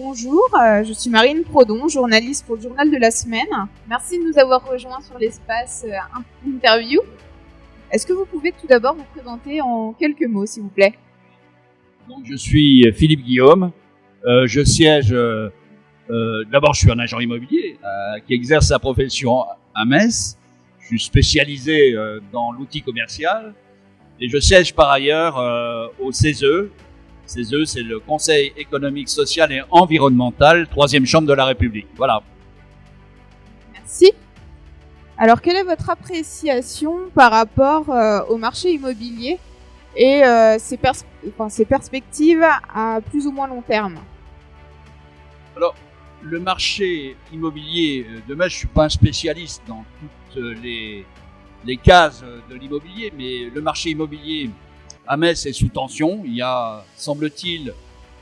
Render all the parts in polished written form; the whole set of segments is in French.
bonjour, je suis Marine Prodon, journaliste pour le Journal de la Semaine. Merci de nous avoir rejoints sur l'espace interview. Est-ce que vous pouvez tout d'abord vous présenter en quelques mots, s'il vous plaît? Donc, je suis Philippe Guillaume. Je siège. D'abord, je suis un agent immobilier qui exerce sa profession à Metz. Je suis spécialisé dans l'outil commercial et je siège par ailleurs au CESE. CESE, c'est le Conseil économique, social et environnemental, 3e chambre de la République. Voilà. Merci. Alors, quelle est votre appréciation par rapport au marché immobilier et ses perspectives à plus ou moins long terme? Alors, le marché immobilier, demain, je suis pas un spécialiste dans toutes les cases de l'immobilier, mais le marché immobilier à Metz est sous tension. Il y a, semble-t-il,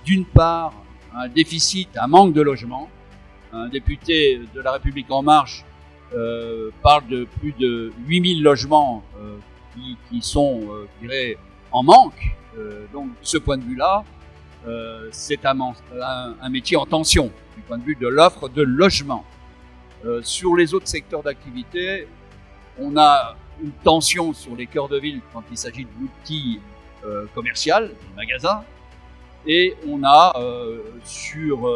d'une part, un déficit, un manque de logement. Un député de la République En Marche parle de plus de 8000 logements qui sont, je dirais, en manque. Donc, de ce point de vue-là, c'est un métier en tension du point de vue de l'offre de logement. Sur les autres secteurs d'activité, on a une tension sur les cœurs de ville quand il s'agit de l'outil commercial, du magasin, et on a sur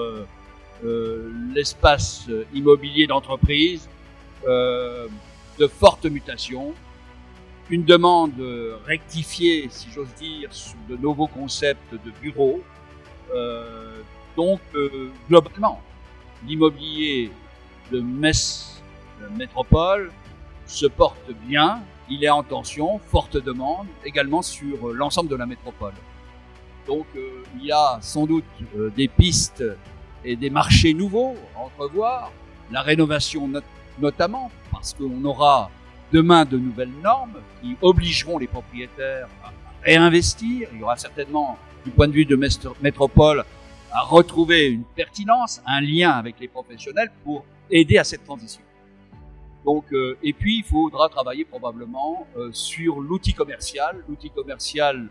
l'espace immobilier d'entreprise de fortes mutations, une demande rectifiée, si j'ose dire, sur de nouveaux concepts de bureaux. Donc, globalement, l'immobilier de Metz Métropole se porte bien, il est en tension, forte demande, également sur l'ensemble de la métropole. Donc, il y a sans doute des pistes et des marchés nouveaux à entrevoir, la rénovation notamment, parce qu'on aura demain de nouvelles normes qui obligeront les propriétaires à réinvestir. Il y aura certainement, du point de vue de métropole, à retrouver une pertinence, un lien avec les professionnels pour aider à cette transition. Donc, et puis il faudra travailler probablement sur l'outil commercial. L'outil commercial,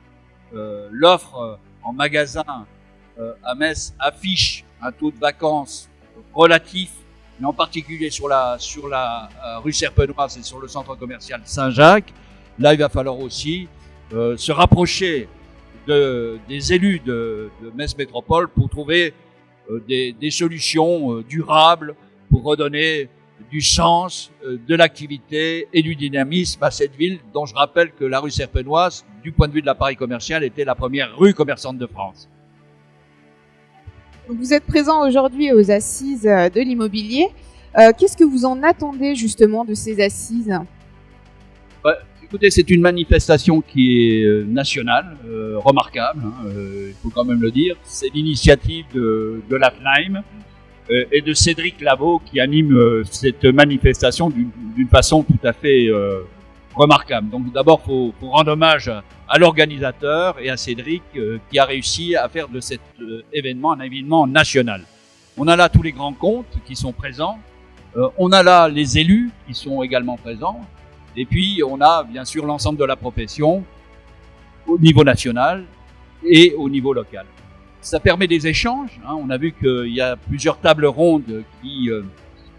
l'offre en magasin à Metz affiche un taux de vacances relatif, mais en particulier sur la rue Serpenoise et sur le centre commercial Saint-Jacques. Là, il va falloir aussi se rapprocher des élus de Metz Métropole pour trouver des solutions durables pour redonner du sens, de l'activité et du dynamisme à cette ville dont je rappelle que la rue Serpenoise, du point de vue de l'appareil commercial, était la première rue commerçante de France. Vous êtes présent aujourd'hui aux assises de l'immobilier. Qu'est-ce que vous en attendez justement de ces assises? Écoutez, c'est une manifestation qui est nationale, remarquable, il faut quand même le dire. C'est l'initiative de la FNAIM et de Cédric Lavaux qui anime cette manifestation d'une façon tout à fait remarquable. Donc d'abord, faut rendre hommage à l'organisateur et à Cédric qui a réussi à faire de cet événement un événement national. On a là tous les grands comptes qui sont présents, on a là les élus qui sont également présents, et puis on a bien sûr l'ensemble de la profession au niveau national et au niveau local. Ça permet des échanges, on a vu qu'il y a plusieurs tables rondes qui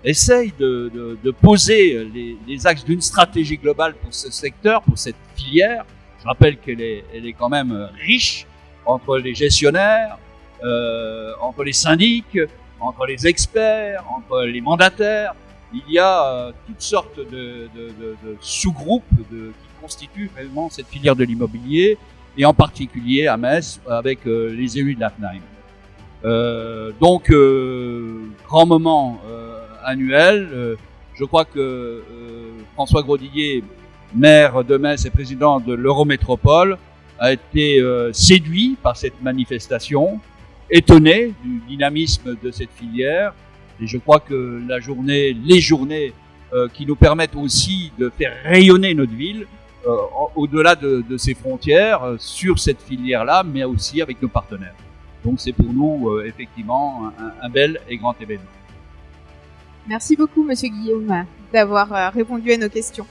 essayent de poser les axes d'une stratégie globale pour ce secteur, pour cette filière. Je rappelle qu'elle est quand même riche entre les gestionnaires, entre les syndics, entre les experts, entre les mandataires. Il y a toutes sortes de sous-groupes qui constituent vraiment cette filière de l'immobilier, et en particulier à Metz avec les élus de la FNAIM. Donc, grand moment annuel. Je crois que François Grosdillier, maire de Metz et président de l'Eurométropole, a été séduit par cette manifestation, étonné du dynamisme de cette filière. Et je crois que les journées qui nous permettent aussi de faire rayonner notre ville au-delà de ses frontières, sur cette filière-là, mais aussi avec nos partenaires. Donc c'est pour nous effectivement un bel et grand événement. Merci beaucoup, Monsieur Guillaume, d'avoir répondu à nos questions.